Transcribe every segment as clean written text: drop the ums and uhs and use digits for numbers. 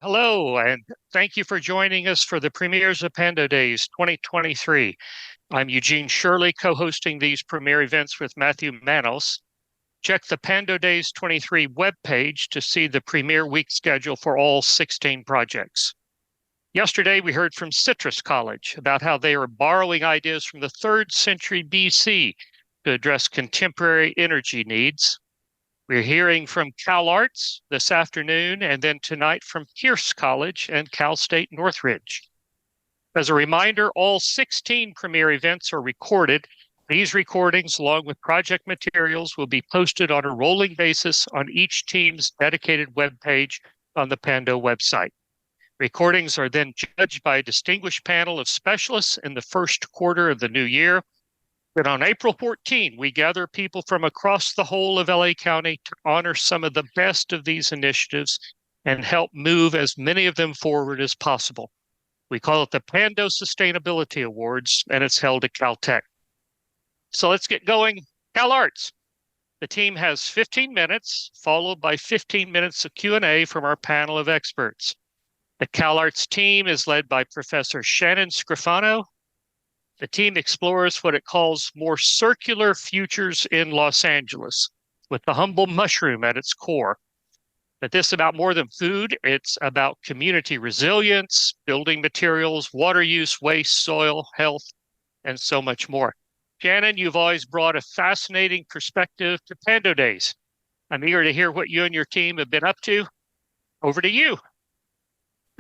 Hello, and thank you for joining us for the premieres of Pando Days 2023. I'm Eugene Shirley, co-hosting these premiere events with Matthew Manos. Check the Pando Days 23 webpage to see the premiere week schedule for all 16 projects. Yesterday, we heard from Citrus College about how they are borrowing ideas from the 3rd century BC to address contemporary energy needs. We're hearing from Cal Arts this afternoon, and then tonight from Pierce College and Cal State Northridge. As a reminder, all 16 premiere events are recorded. These recordings, along with project materials, will be posted on a rolling basis on each team's dedicated webpage on the Pando website. Recordings are then judged by a distinguished panel of specialists in the first quarter of the new year. But on April 14, we gather people from across the whole of LA County to honor some of the best of these initiatives and help move as many of them forward as possible. We call it the Pando Sustainability Awards, and it's held at Caltech. So let's get going. Cal Arts. The team has 15 minutes, followed by 15 minutes of Q&A from our panel of experts. The Cal Arts team is led by Professor Shannon Scrofano. The team explores what it calls more circular futures in Los Angeles, with the humble mushroom at its core. But this is about more than food. It's about community resilience, building materials, water use, waste, soil, health, and so much more. Shannon, you've always brought a fascinating perspective to Pando Days. I'm eager to hear what you and your team have been up to. Over to you.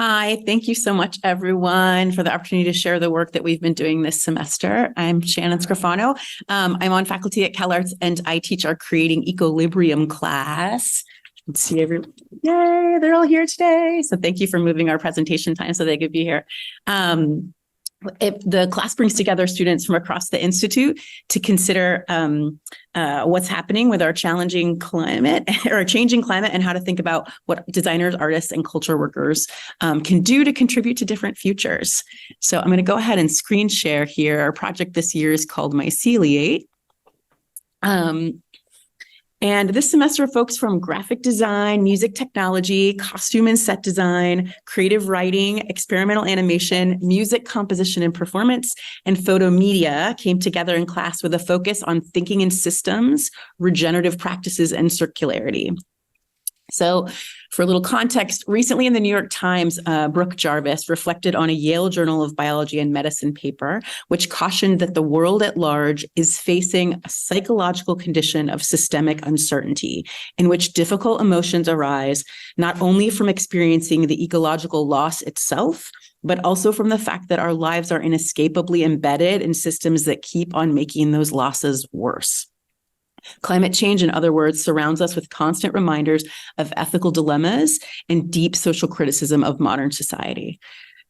Hi, thank you so much, everyone, for the opportunity to share the work that we've been doing this semester. I'm Shannon Scrofano. I'm on faculty at Cal Arts, and I teach our Creating Equilibrium class. Let's see everyone. Yay, they're all here today. So thank you for moving our presentation time so they could be here. The class brings together students from across the Institute to consider what's happening with our challenging climate or changing climate, and how to think about what designers, artists, and culture workers can do to contribute to different futures. So I'm going to go ahead and screen share here. Our project this year is called Myceliate. And this semester, folks from graphic design, music technology, costume and set design, creative writing, experimental animation, music composition and performance, and photo media came together in class with a focus on thinking in systems, regenerative practices, and circularity. So for a little context, recently in the New York Times, Brooke Jarvis reflected on a Yale Journal of Biology and Medicine paper, which cautioned that the world at large is facing a psychological condition of systemic uncertainty, in which difficult emotions arise not only from experiencing the ecological loss itself, but also from the fact that our lives are inescapably embedded in systems that keep on making those losses worse. Climate change, in other words, surrounds us with constant reminders of ethical dilemmas and deep social criticism of modern society.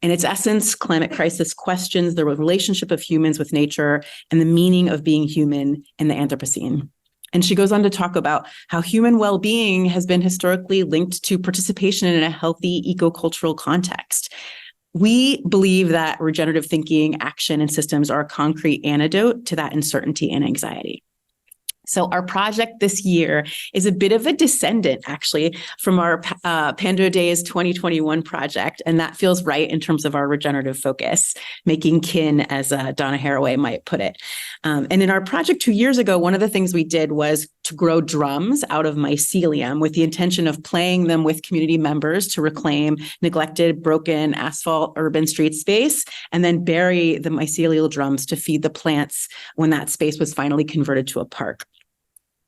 In its essence, climate crisis questions the relationship of humans with nature and the meaning of being human in the Anthropocene. And she goes on to talk about how human well-being has been historically linked to participation in a healthy ecocultural context. We believe that regenerative thinking, action, and systems are a concrete antidote to that uncertainty and anxiety. So our project this year is a bit of a descendant, actually, from our Pando Days 2021 project, and that feels right in terms of our regenerative focus, making kin, as Donna Haraway might put it. And in our project 2 years ago, one of the things we did was to grow drums out of mycelium with the intention of playing them with community members to reclaim neglected, broken asphalt urban street space, and then bury the mycelial drums to feed the plants when that space was finally converted to a park.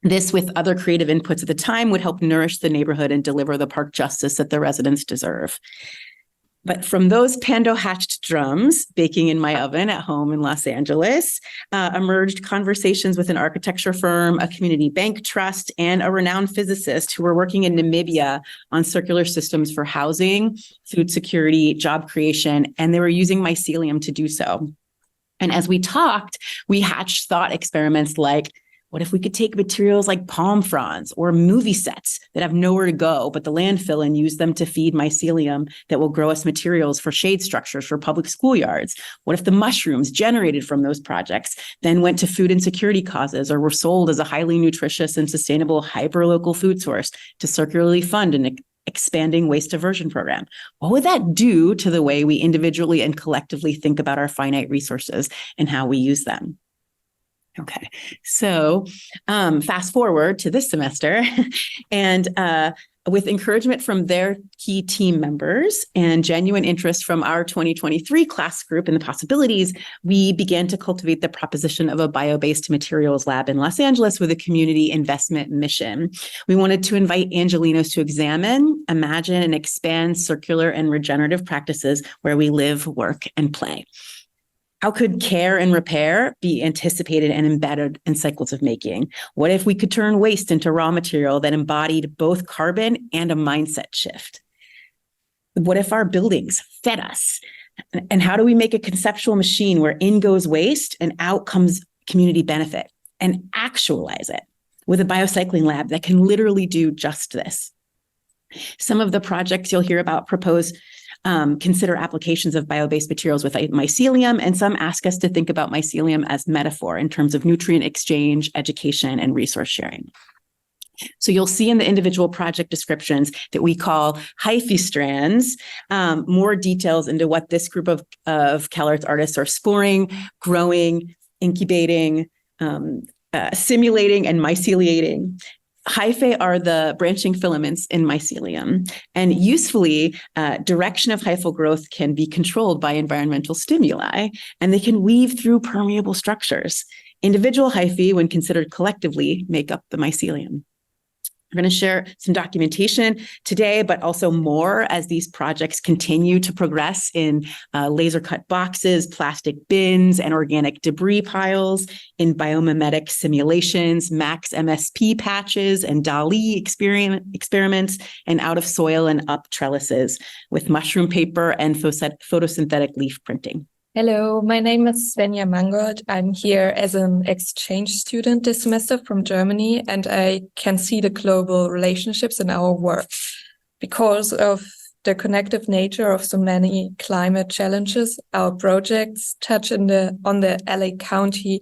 This, with other creative inputs at the time, would help nourish the neighborhood and deliver the park justice that the residents deserve. But from those Pando hatched drums, baking in my oven at home in Los Angeles, emerged conversations with an architecture firm, a community bank trust, and a renowned physicist who were working in Namibia on circular systems for housing, food security, job creation, and they were using mycelium to do so. And as we talked, we hatched thought experiments like, what if we could take materials like palm fronds or movie sets that have nowhere to go but the landfill and use them to feed mycelium that will grow us materials for shade structures for public schoolyards? What if the mushrooms generated from those projects then went to food insecurity causes or were sold as a highly nutritious and sustainable hyperlocal food source to circularly fund an expanding waste diversion program. What would that do to the way we individually and collectively think about our finite resources and how we use them? Okay, so fast forward to this semester, and with encouragement from their key team members and genuine interest from our 2023 class group in the possibilities, we began to cultivate the proposition of a bio-based materials lab in Los Angeles with a community investment mission. We wanted to invite Angelenos to examine, imagine, and expand circular and regenerative practices where we live, work, and play. How could care and repair be anticipated and embedded in cycles of making? What if we could turn waste into raw material that embodied both carbon and a mindset shift? What if our buildings fed us? And how do we make a conceptual machine where in goes waste and out comes community benefit, and actualize it with a biocycling lab that can literally do just this? Some of the projects you'll hear about propose consider applications of bio-based materials with mycelium, and some ask us to think about mycelium as metaphor in terms of nutrient exchange, education, and resource sharing. So you'll see in the individual project descriptions that we call hyphae strands, more details into what this group of CalArts artists are sporing, growing, incubating, simulating, and myceliating. Hyphae are the branching filaments in mycelium, and usefully, direction of hyphal growth can be controlled by environmental stimuli, and they can weave through permeable structures. Individual hyphae, when considered collectively, make up the mycelium. We're going to share some documentation today, but also more as these projects continue to progress in laser cut boxes, plastic bins, and organic debris piles, in biomimetic simulations, max MSP patches, and DALI experiments, and out of soil and up trellises with mushroom paper and photosynthetic leaf printing. Hello, my name is Svenja Mangold. I'm here as an exchange student this semester from Germany, and I can see the global relationships in our work. Because of the connective nature of so many climate challenges, our projects touch on the LA County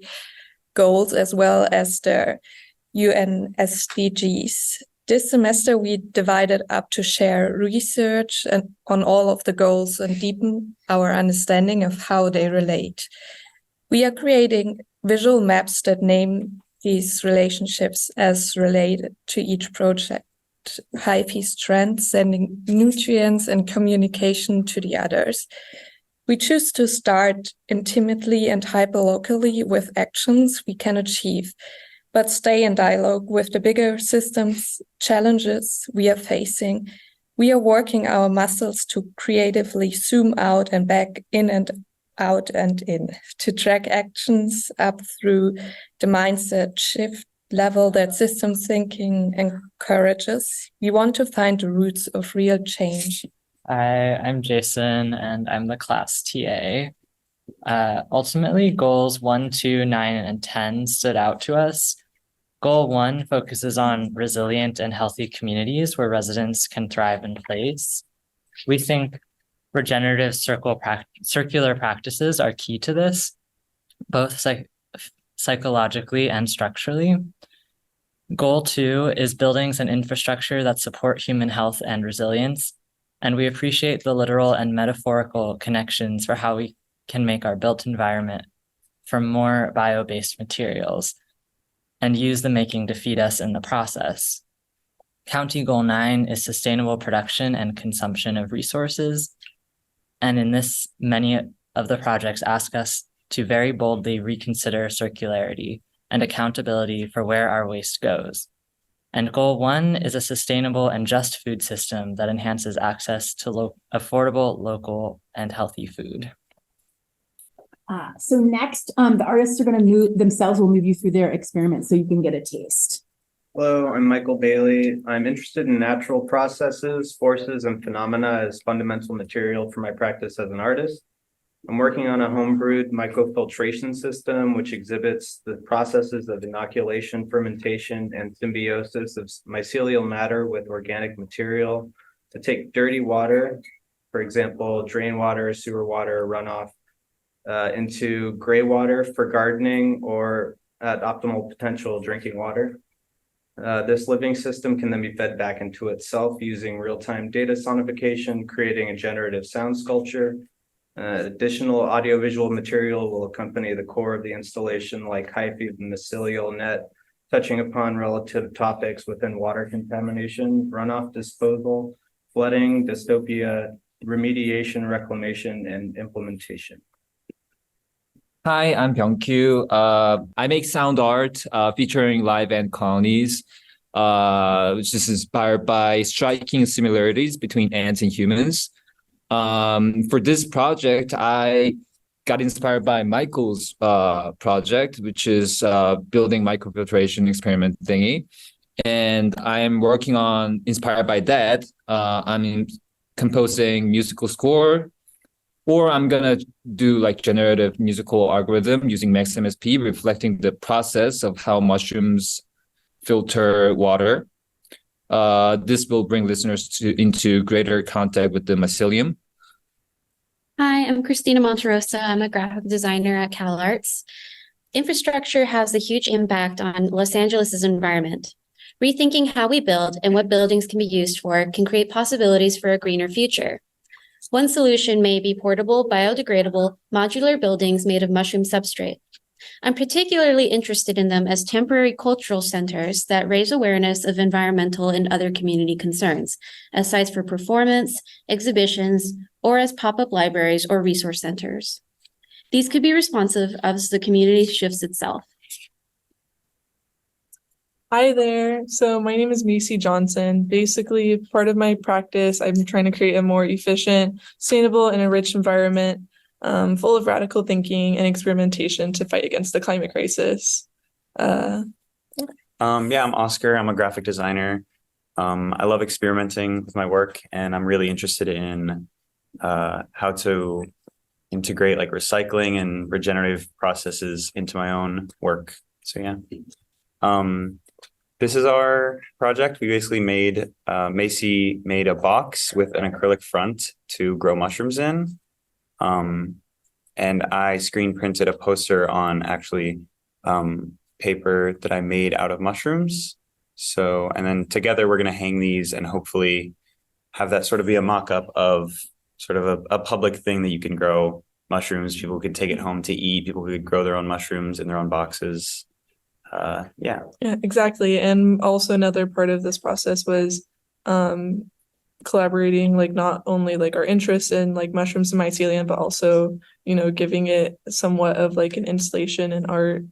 goals as well as the UN SDGs. This semester, we divided up to share research on all of the goals and deepen our understanding of how they relate. We are creating visual maps that name these relationships as related to each project. Hyphae strands sending nutrients and communication to the others. We choose to start intimately and hyperlocally with actions we can achieve, but stay in dialogue with the bigger systems challenges we are facing. We are working our muscles to creatively zoom out and back, in and out and in, to track actions up through the mindset shift level that systems thinking encourages. We want to find the roots of real change. Hi, I'm Jason, and I'm the class TA. Ultimately, goals 1, 2, 9, and 10 stood out to us. Goal 1 focuses on resilient and healthy communities where residents can thrive in place. We think regenerative circular practices are key to this, both psychologically and structurally. Goal 2 is buildings and infrastructure that support human health and resilience, and we appreciate the literal and metaphorical connections for how we can make our built environment from more bio-based materials and use the making to feed us in the process. County Goal 9 is sustainable production and consumption of resources. And in this, many of the projects ask us to very boldly reconsider circularity and accountability for where our waste goes. And Goal 1 is a sustainable and just food system that enhances access to affordable, local, and healthy food. So next, the artists are going to will move you through their experiments so you can get a taste. Hello, I'm Michael Bailey. I'm interested in natural processes, forces, and phenomena as fundamental material for my practice as an artist. I'm working on a homebrewed microfiltration system, which exhibits the processes of inoculation, fermentation, and symbiosis of mycelial matter with organic material to take dirty water, for example, drain water, sewer water, runoff, into gray water for gardening or at optimal potential drinking water. This living system can then be fed back into itself using real-time data sonification, creating a generative sound sculpture. Additional audiovisual material will accompany the core of the installation, like hyphae mycelial net, touching upon relative topics within water contamination, runoff disposal, flooding, dystopia, remediation, reclamation, and implementation. Hi, I'm Byung-kyu. I make sound art featuring live ant colonies, which is inspired by striking similarities between ants and humans. For this project, I got inspired by Michael's project, which is building microfiltration experiment thingy. And I'm working on, inspired by that, I'm composing musical score, or I'm gonna do like generative musical algorithm using MaxMSP, reflecting the process of how mushrooms filter water. This will bring listeners into greater contact with the mycelium. Hi, I'm Christina Monterosa. I'm a graphic designer at CalArts. Infrastructure has a huge impact on Los Angeles' environment. Rethinking how we build and what buildings can be used for can create possibilities for a greener future. One solution may be portable, biodegradable, modular buildings made of mushroom substrate. I'm particularly interested in them as temporary cultural centers that raise awareness of environmental and other community concerns, as sites for performance, exhibitions, or as pop-up libraries or resource centers. These could be responsive as the community shifts itself. Hi there. So my name is Macy Johnson. Basically, part of my practice, I'm trying to create a more efficient, sustainable, and enriched environment full of radical thinking and experimentation to fight against the climate crisis. I'm Oscar. I'm a graphic designer. I love experimenting with my work, and I'm really interested in how to integrate like recycling and regenerative processes into my own work. So yeah. This is our project. We basically Macy made a box with an acrylic front to grow mushrooms in. And I screen printed a poster on actually paper that I made out of mushrooms. So, and then together we're going to hang these and hopefully have that sort of be a mock-up of sort of a public thing that you can grow mushrooms. People could take it home to eat. People could grow their own mushrooms in their own boxes. Yeah, exactly. And also another part of this process was collaborating, like not only like our interest in like mushrooms and mycelium, but also, you know, giving it somewhat of like an installation and art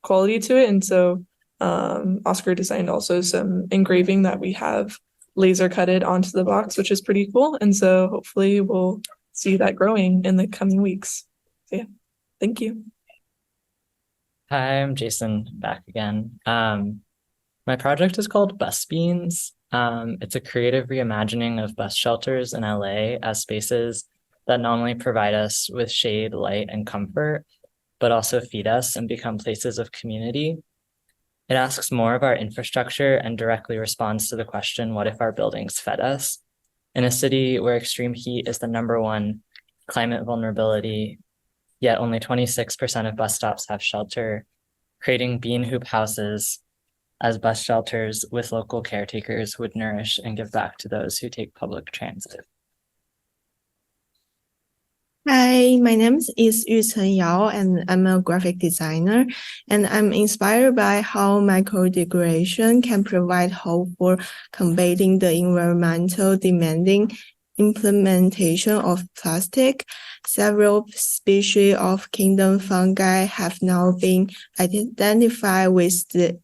quality to it. And so Oscar designed also some engraving that we have laser cutted onto the box, which is pretty cool. And so hopefully we'll see that growing in the coming weeks. So yeah, thank you. Hi, I'm Jason back again. My project is called Bus Beans. It's a creative reimagining of bus shelters in LA as spaces that not only provide us with shade, light, and comfort, but also feed us and become places of community. It asks more of our infrastructure and directly responds to the question, what if our buildings fed us? In a city where extreme heat is the #1 climate vulnerability, yet only 26% of bus stops have shelter, creating bean hoop houses as bus shelters with local caretakers would nourish and give back to those who take public transit. Hi, my name is Yuchen Yao, and I'm a graphic designer, and I'm inspired by how microdegradation can provide hope for combating the environmental demanding implementation of plastic. Several species of kingdom fungi have now been identified with the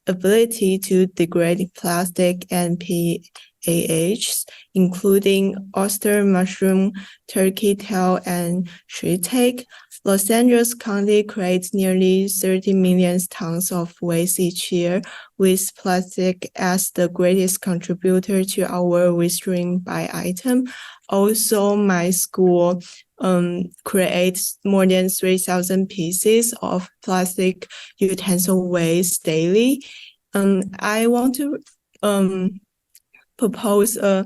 ability to degrade plastic and PAHs, including oyster mushroom, turkey tail, and shiitake. Los Angeles County creates nearly 30 million tons of waste each year, with plastic as the greatest contributor to our wasting by item. Also, my school creates more than 3,000 pieces of plastic utensil waste daily. I want to propose a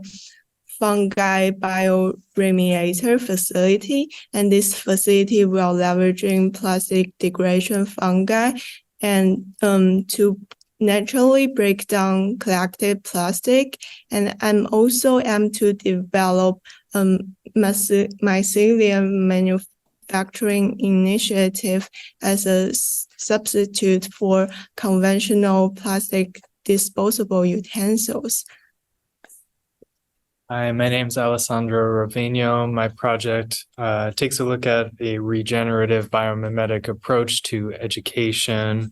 fungi bioremediator facility, and this facility will leveraging plastic degradation fungi and to naturally break down collected plastic, and I'm also aim to develop mycelium manufacturing initiative as a substitute for conventional plastic disposable utensils. Hi, my name's Alessandro Rovino. My project takes a look at a regenerative biomimetic approach to education.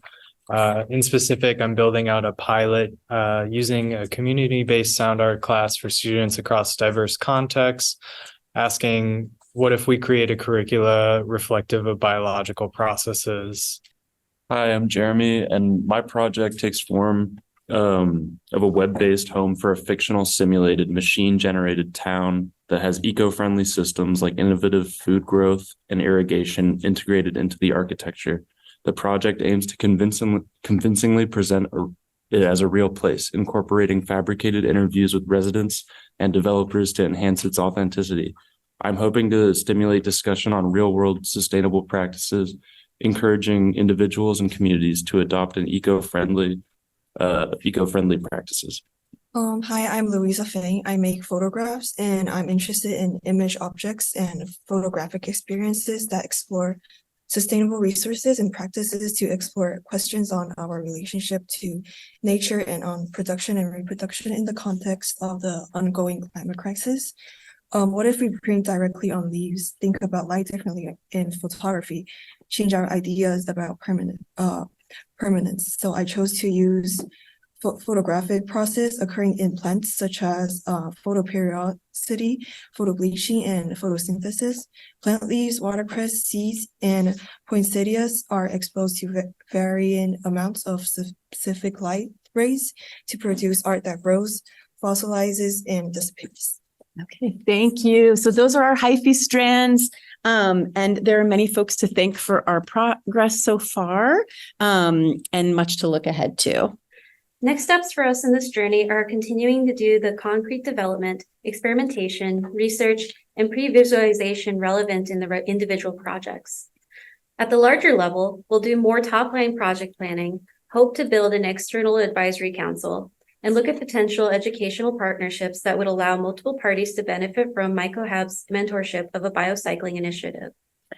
In specific, I'm building out a pilot using a community-based sound art class for students across diverse contexts, asking what if we create a curricula reflective of biological processes? Hi, I'm Jeremy, and my project takes form of a web-based home for a fictional simulated machine-generated town that has eco-friendly systems like innovative food growth and irrigation integrated into the architecture. The project aims to convincingly present it as a real place, incorporating fabricated interviews with residents and developers to enhance its authenticity. I'm hoping to stimulate discussion on real-world sustainable practices, encouraging individuals and communities to adopt an eco-friendly practices. Hi, I'm Louisa Feng. I make photographs and I'm interested in image objects and photographic experiences that explore sustainable resources and practices to explore questions on our relationship to nature and on production and reproduction in the context of the ongoing climate crisis. What if we print directly on leaves, think about light differently in photography, change our ideas about permanence? So I chose to use photographic process occurring in plants such as photoperiodicity, photobleaching, and photosynthesis. Plant leaves, watercress, seeds, and poinsettias are exposed to varying amounts of specific light rays to produce art that grows, fossilizes, and disappears. Okay, thank you. So those are our hyphae strands. And there are many folks to thank for our progress so far, and much to look ahead to. Next steps for us in this journey are continuing to do the concrete development, experimentation, research, and pre-visualization relevant in the individual projects. At the larger level, we'll do more top-line project planning, hope to build an external advisory council, and look at potential educational partnerships that would allow multiple parties to benefit from MycoHab's mentorship of a biocycling initiative.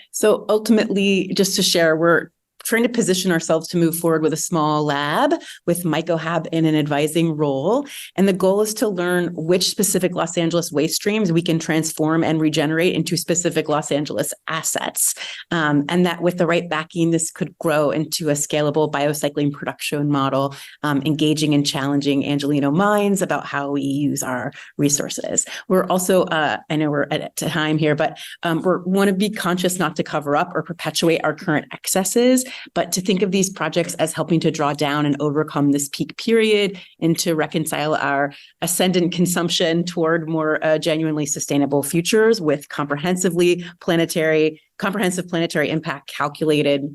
So ultimately, just to share, we're trying to position ourselves to move forward with a small lab with MycoHab in an advising role. And the goal is to learn which specific Los Angeles waste streams we can transform and regenerate into specific Los Angeles assets. And that with the right backing, this could grow into a scalable biocycling production model, engaging and challenging Angelino minds about how we use our resources. We're also, I know we're at time here, but we want to be conscious not to cover up or perpetuate our current excesses, but to think of these projects as helping to draw down and overcome this peak period and to reconcile our ascendant consumption toward more genuinely sustainable futures with comprehensive planetary impact calculated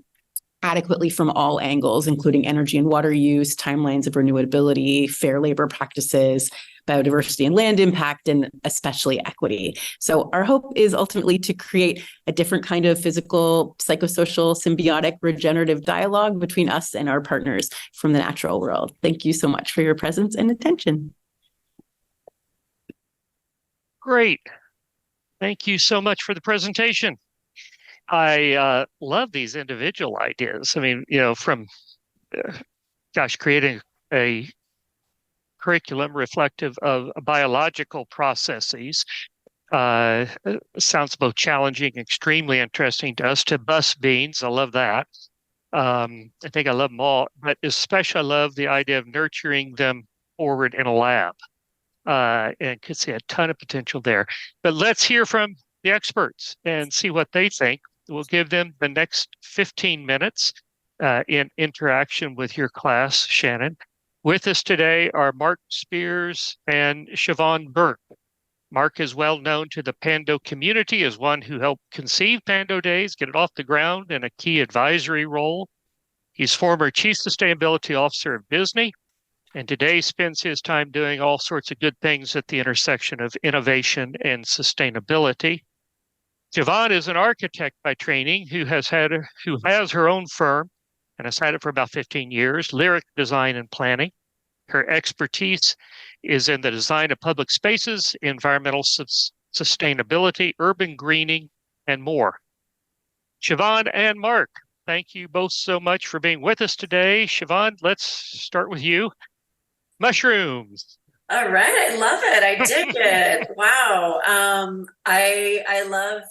adequately from all angles, including energy and water use, timelines of renewability, fair labor practices, biodiversity and land impact, and especially equity. So our hope is ultimately to create a different kind of physical, psychosocial, symbiotic, regenerative dialogue between us and our partners from the natural world. Thank you so much for your presence and attention. Great. Thank you so much for the presentation. I love these individual ideas. I mean, from, creating a curriculum reflective of biological processes sounds both challenging, extremely interesting to us, to bus beans. I love that. I think I love them all, but especially I love the idea of nurturing them forward in a lab, and could see a ton of potential there. But let's hear from the experts and see what they think. We'll give them the next 15 minutes in interaction with your class, Shannon. With us today are Mark Spears and Siobhan Burke. Mark is well known to the Pando community as one who helped conceive Pando Days, get it off the ground in a key advisory role. He's former Chief Sustainability Officer of Disney, and today spends his time doing all sorts of good things at the intersection of innovation and sustainability. Siobhan is an architect by training who has her own firm and has had it for about 15 years, lyric design and planning. Her expertise is in the design of public spaces, environmental sustainability, urban greening, and more. Siobhan and Mark, thank you both so much for being with us today. Siobhan, let's start with you. Mushrooms. All right, I love it. I dig it. Wow. I love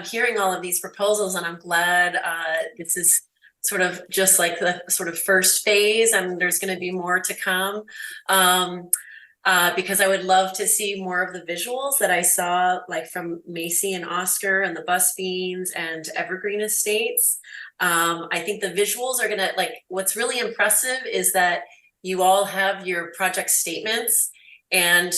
hearing all of these proposals, and I'm glad this is sort of just like the sort of first phase, and there's going to be more to come. Because I would love to see more of the visuals that I saw, like from Macy and Oscar and the Bus Beans and Evergreen Estates. I think the visuals are gonna, like, what's really impressive is that you all have your project statements. And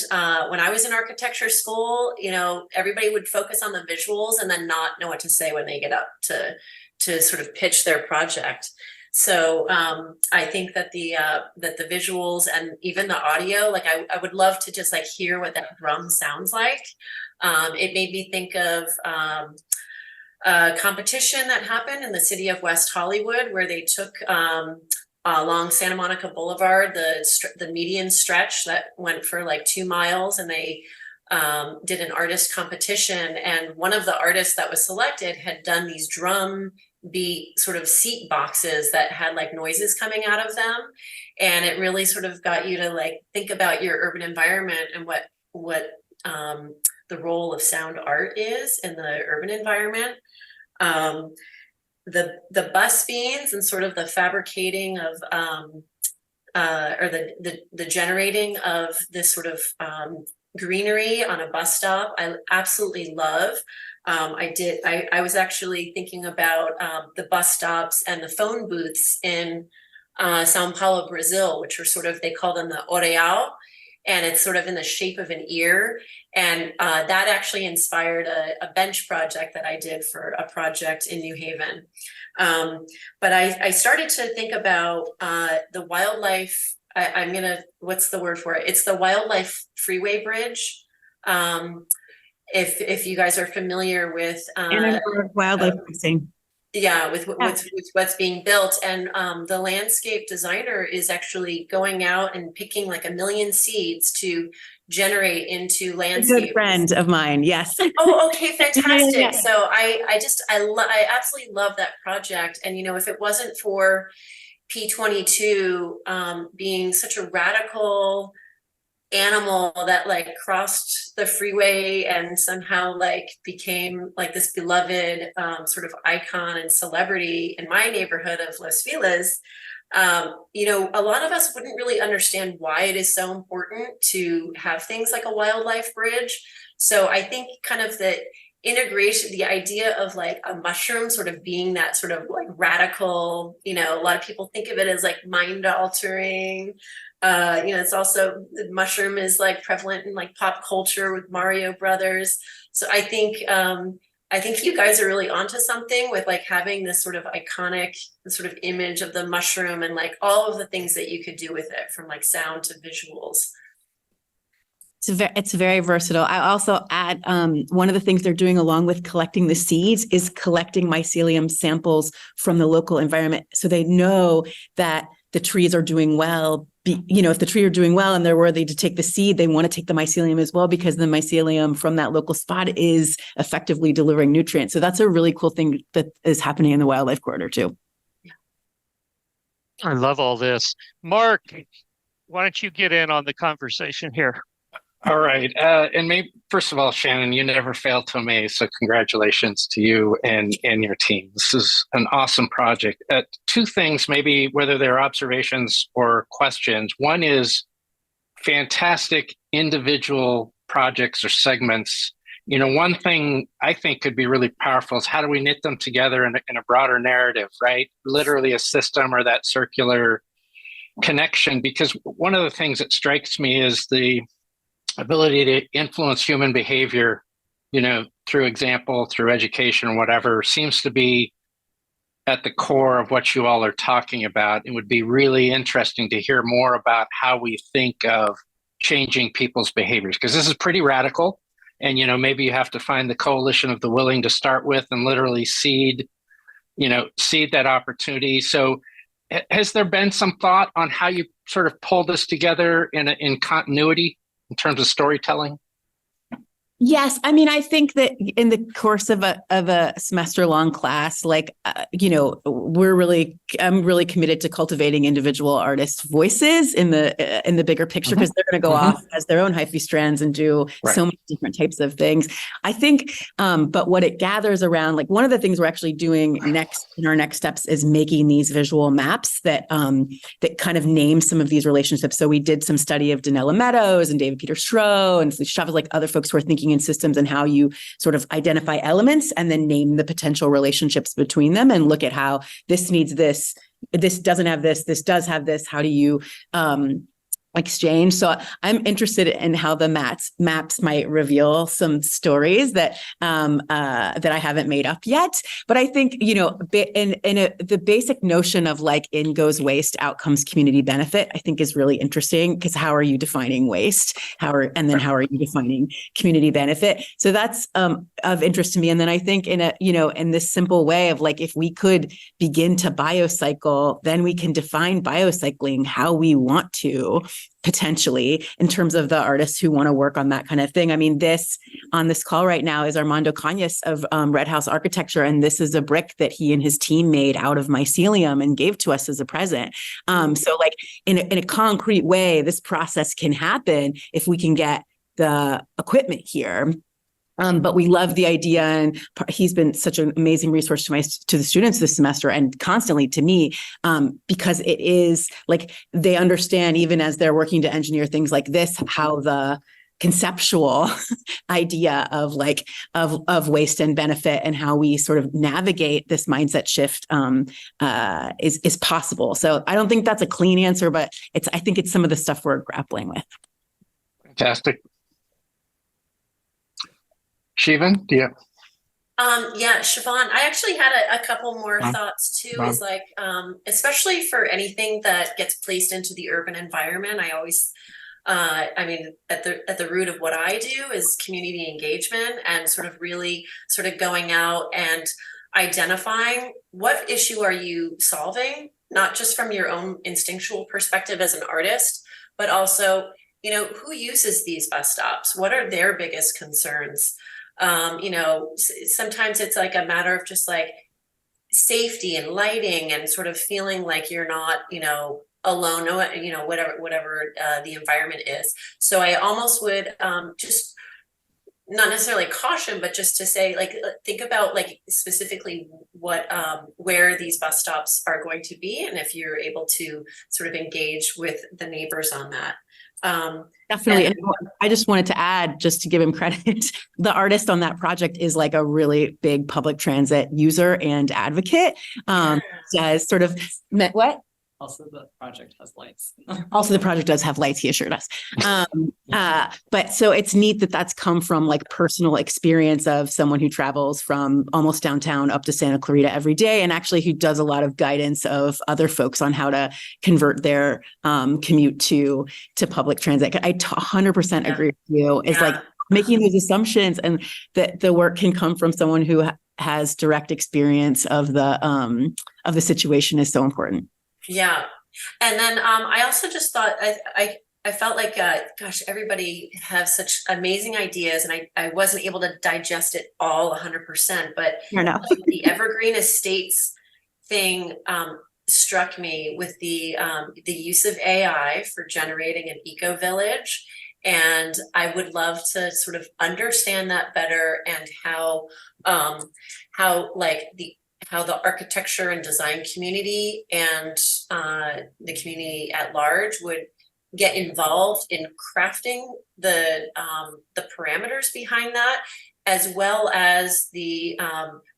when I was in architecture school, you know, everybody would focus on the visuals and then not know what to say when they get up to sort of pitch their project. So I think that the visuals and even the audio, like I would love to just like hear what that drum sounds like. It made me think of a competition that happened in the city of West Hollywood, where they took along Santa Monica Boulevard, the median stretch that went for like 2 miles, and they did an artist competition. And one of the artists that was selected had done these drum beat sort of seat boxes that had like noises coming out of them. And it really sort of got you to like think about your urban environment and what the role of sound art is in the urban environment. The bus beans and sort of the fabricating of or the generating of this sort of greenery on a bus stop, I absolutely love. I was actually thinking about the bus stops and the phone booths in Sao Paulo, Brazil, which are sort of, they call them the Oreal, and it's sort of in the shape of an ear. And that actually inspired a bench project that I did for a project in New Haven. But I started to think about the wildlife. What's the word for it? It's the wildlife freeway bridge. If you guys are familiar with wildlife crossing. Yeah, with what's being built. And the landscape designer is actually going out and picking like 1 million seeds to generate into landscape. A good friend of mine, yes. Oh, okay, fantastic. Yeah. So I absolutely love that project. And you know, if it wasn't for P22 being such a radical animal that like crossed the freeway and somehow like became like this beloved sort of icon and celebrity in my neighborhood of Los Feliz, you know, a lot of us wouldn't really understand why it is so important to have things like a wildlife bridge. So I think kind of the integration, the idea of like a mushroom sort of being that sort of like radical, you know, a lot of people think of it as like mind altering. You know, it's also, the mushroom is like prevalent in like pop culture with Mario Brothers. So I think you guys are really onto something with like having this sort of iconic sort of image of the mushroom and like all of the things that you could do with it, from like sound to visuals. It's very versatile. I also add one of the things they're doing along with collecting the seeds is collecting mycelium samples from the local environment, so they know that the trees are doing well. You know, if the tree are doing well and they're worthy to take the seed, they want to take the mycelium as well, because the mycelium from that local spot is effectively delivering nutrients. So that's a really cool thing that is happening in the wildlife corridor too. I love all this. Mark, why don't you get in on the conversation here? All right. And maybe, first of all, Shannon, you never fail to amaze. So congratulations to you and your team. This is an awesome project. 2 things, maybe whether they're observations or questions. One is fantastic individual projects or segments. You know, one thing I think could be really powerful is how do we knit them together in a broader narrative, right? Literally a system or that circular connection. Because one of the things that strikes me is the ability to influence human behavior, you know, through example, through education or whatever, seems to be at the core of what you all are talking about. It would be really interesting to hear more about how we think of changing people's behaviors, because this is pretty radical. And, you know, maybe you have to find the coalition of the willing to start with and literally seed that opportunity. So Has there been some thought on how you sort of pull this together in continuity in terms of storytelling? Yes, I mean, I think that in the course of a semester long class, like I'm really committed to cultivating individual artists' voices in the bigger picture, because they're going to go off as their own hyphy strands and do so many different types of things. I think, but what it gathers around, like one of the things we're actually doing next in our next steps is making these visual maps that that kind of name some of these relationships. So we did some study of Danella Meadows and David Peter Stroh and Chavez, like other folks who are thinking in systems, and how you sort of identify elements and then name the potential relationships between them and look at how this needs this doesn't have this does have this. How do you exchange? So I'm interested in how the maps might reveal some stories that that I haven't made up yet. But I think, the basic notion of like in goes waste, out comes community benefit, I think is really interesting, because how are you defining waste? How are you defining community benefit? So that's of interest to me. And then I think in this simple way of like, if we could begin to biocycle, then we can define biocycling how we want to, potentially, in terms of the artists who want to work on that kind of thing. I mean, on this call right now is Armando Cañas of Red House Architecture, and this is a brick that he and his team made out of mycelium and gave to us as a present. So like in a concrete way, this process can happen if we can get the equipment here. But we love the idea, and he's been such an amazing resource to the students this semester, and constantly to me, because it is like they understand, even as they're working to engineer things like this, how the conceptual idea of waste and benefit and how we sort of navigate this mindset shift is possible. So I don't think that's a clean answer, but I think it's some of the stuff we're grappling with. Fantastic. Shivan, do you? Yeah, Siobhan, I actually had a couple more thoughts too. Is like, especially for anything that gets placed into the urban environment, I always, I mean, at the root of what I do is community engagement, and sort of really sort of going out and identifying what issue are you solving, not just from your own instinctual perspective as an artist, but also, who uses these bus stops? What are their biggest concerns? Sometimes it's like a matter of just like safety and lighting and sort of feeling like you're not, alone, whatever the environment is. So I almost would just not necessarily caution, but just to say, like, think about like specifically what where these bus stops are going to be, and if you're able to sort of engage with the neighbors on that. Definitely. And I just wanted to add, just to give him credit, the artist on that project is like a really big public transit user and advocate. Has sort of met what? Also, the project has lights. Also, the project does have lights, he assured us. But so it's neat that that's come from like personal experience of someone who travels from almost downtown up to Santa Clarita every day, and actually who does a lot of guidance of other folks on how to convert their commute to public transit. I 100% agree with you. It's like making these assumptions, and that the work can come from someone who has direct experience of the situation is so important. Yeah. And then I also just thought, I felt like, gosh, everybody has such amazing ideas, and I wasn't able to digest it all 100%, but the Evergreen Estates thing struck me with the use of AI for generating an eco village. And I would love to sort of understand that better, and how the architecture and design community and the community at large would get involved in crafting the parameters behind that, as well as the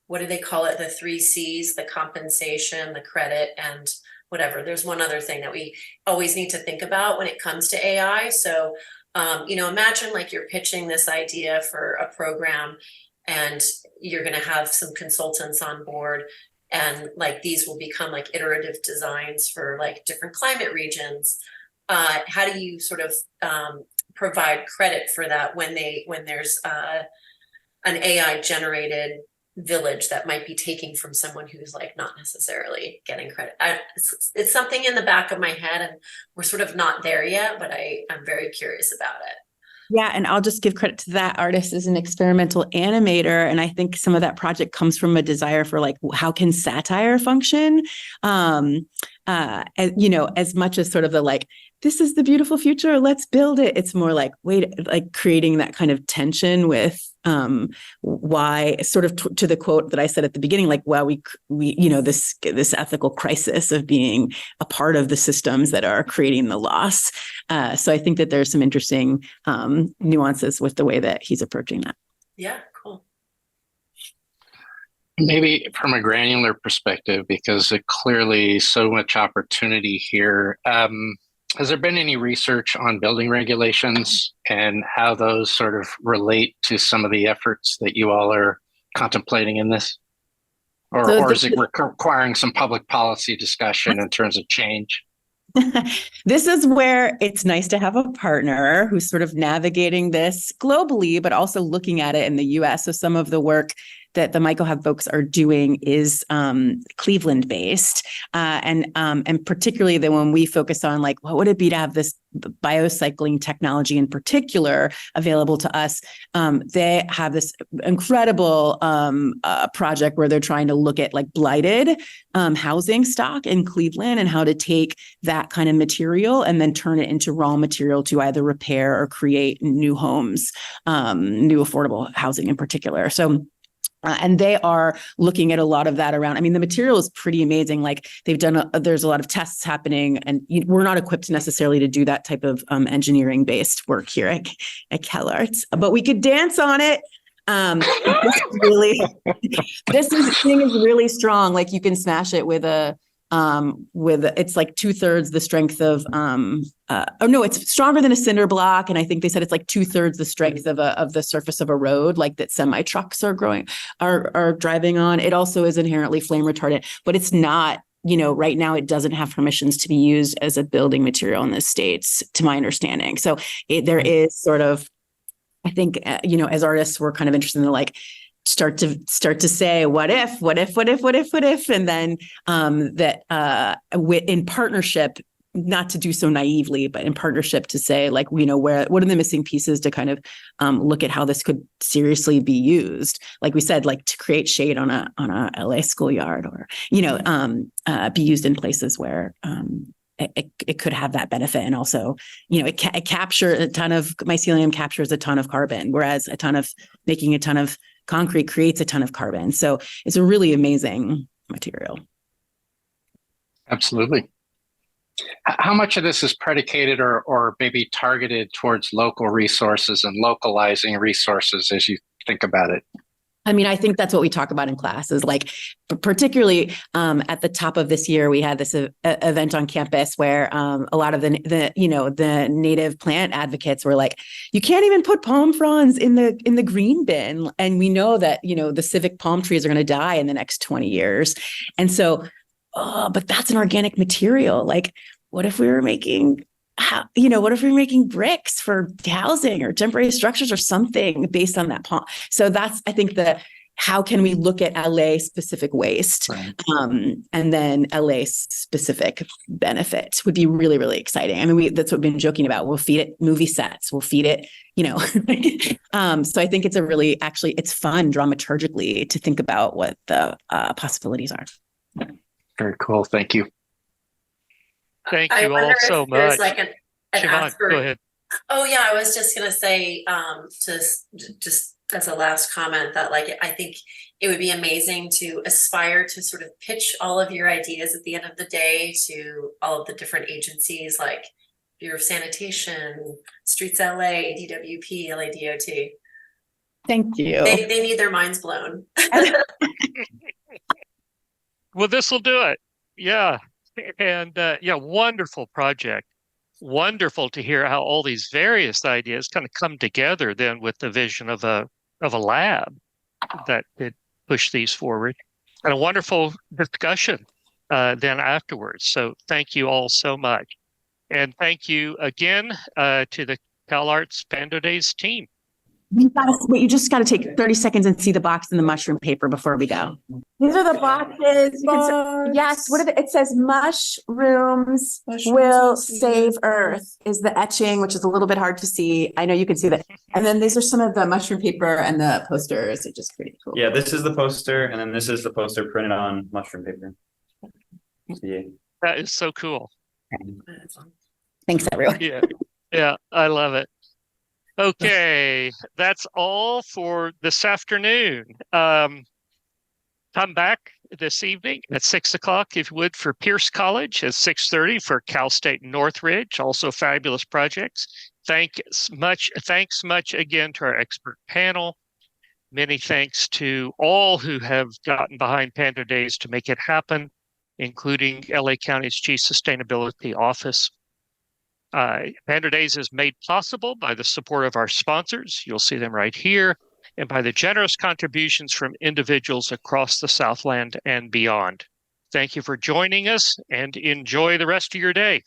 what do they call it? The 3 C's: the compensation, the credit, and whatever. There's one other thing that we always need to think about when it comes to AI. So, imagine like you're pitching this idea for a program, and you're going to have some consultants on board, and like these will become like iterative designs for like different climate regions. How do you sort of provide credit for that when there's an AI generated village that might be taking from someone who's like not necessarily getting credit. It's something in the back of my head, and we're sort of not there yet, but I'm very curious about it. Yeah, and I'll just give credit to that artist as an experimental animator. And I think some of that project comes from a desire for like, how can satire function? As, you know, as much as sort of the like, this is the beautiful future, let's build it. It's more like, wait, like creating that kind of tension with why, sort of to the quote that I said at the beginning, like, well, we you know, this ethical crisis of being a part of the systems that are creating the loss. So I think that there's some interesting nuances with the way that he's approaching that. Yeah, cool. Maybe from a granular perspective, because clearly so much opportunity here. Has there been any research on building regulations and how those sort of relate to some of the efforts that you all are contemplating in this? Or is it requiring some public policy discussion in terms of change? This is where it's nice to have a partner who's sort of navigating this globally, but also looking at it in the US. So some of the work that the Michael Hub folks are doing is Cleveland based. And particularly the one we focus on, like, what would it be to have this biocycling technology in particular available to us? They have this incredible project where they're trying to look at like blighted housing stock in Cleveland and how to take that kind of material and then turn it into raw material to either repair or create new homes, new affordable housing in particular. So and they are looking at a lot of that around. I mean, the material is pretty amazing. Like they've done, there's a lot of tests happening, and we're not equipped necessarily to do that type of engineering based work here at CalArts, but we could dance on it. This thing is really strong. Like you can smash it with it's like 2/3 the strength of it's stronger than a cinder block, and I think they said it's like 2/3 the strength of the surface of a road, like that semi trucks are driving on. It also is inherently flame retardant, but it's not, you know, right now it doesn't have permissions to be used as a building material in the States, to my understanding. So there is sort of, I think, you know, as artists, we're kind of interested in the like start to say what if, and then in partnership, not to do so naively, but in partnership to say, like, you know, what are the missing pieces to kind of look at how this could seriously be used, like we said, like to create shade on a LA schoolyard, or, you know, be used in places where it could have that benefit. And also, you know, it captures a ton of mycelium, captures a ton of carbon, whereas making a ton of concrete creates a ton of carbon. So it's a really amazing material. Absolutely. How much of this is predicated or maybe targeted towards local resources and localizing resources as you think about it? I mean, I think that's what we talk about in class, is like, particularly at the top of this year, we had this event on campus where a lot of the native plant advocates were like, you can't even put palm fronds in the green bin. And we know that, you know, the civic palm trees are going to die in the next 20 years. And so, but that's an organic material. Like, what if we were making bricks for housing or temporary structures or something based on that palm? So that's, I think, how can we look at LA specific waste, right, and then LA specific benefit would be really, really exciting. I mean, that's what we've been joking about. We'll feed it movie sets. We'll feed it, you know. So I think it's it's fun dramaturgically to think about what the possibilities are. Very cool. Thank you. Thank you all so much. Like an Siobhan, go ahead. Oh yeah, I was just gonna say, just as a last comment, that like I think it would be amazing to aspire to sort of pitch all of your ideas at the end of the day to all of the different agencies, like Bureau of Sanitation, Streets LA, DWP, LADOT. Thank you. They need their minds blown. Well, this will do it. Yeah. And wonderful project. Wonderful to hear how all these various ideas kind of come together then with the vision of a lab that could push these forward, and a wonderful discussion then afterwards. So thank you all so much. And thank you again to the CalArts Pando Days team. You just gotta take 30 seconds and see the box and the mushroom paper before we go. These are the boxes. Yes, it says mushrooms will save Earth is the etching, which is a little bit hard to see. I know you can see that. And then these are some of the mushroom paper and the posters, which is pretty cool. Yeah, this is the poster, and then this is the poster printed on mushroom paper. Yeah. That is so cool. Thanks, everyone. Yeah, I love it. Okay, that's all for this afternoon. Come back this evening at 6 o'clock, if you would, for Pierce College, at 6:30 for Cal State Northridge, also fabulous projects. Thanks much again to our expert panel. Many thanks to all who have gotten behind Pando Days to make it happen, including LA County's Chief Sustainability Office. Pando Days is made possible by the support of our sponsors. You'll see them right here, and by the generous contributions from individuals across the Southland and beyond. Thank you for joining us, and enjoy the rest of your day.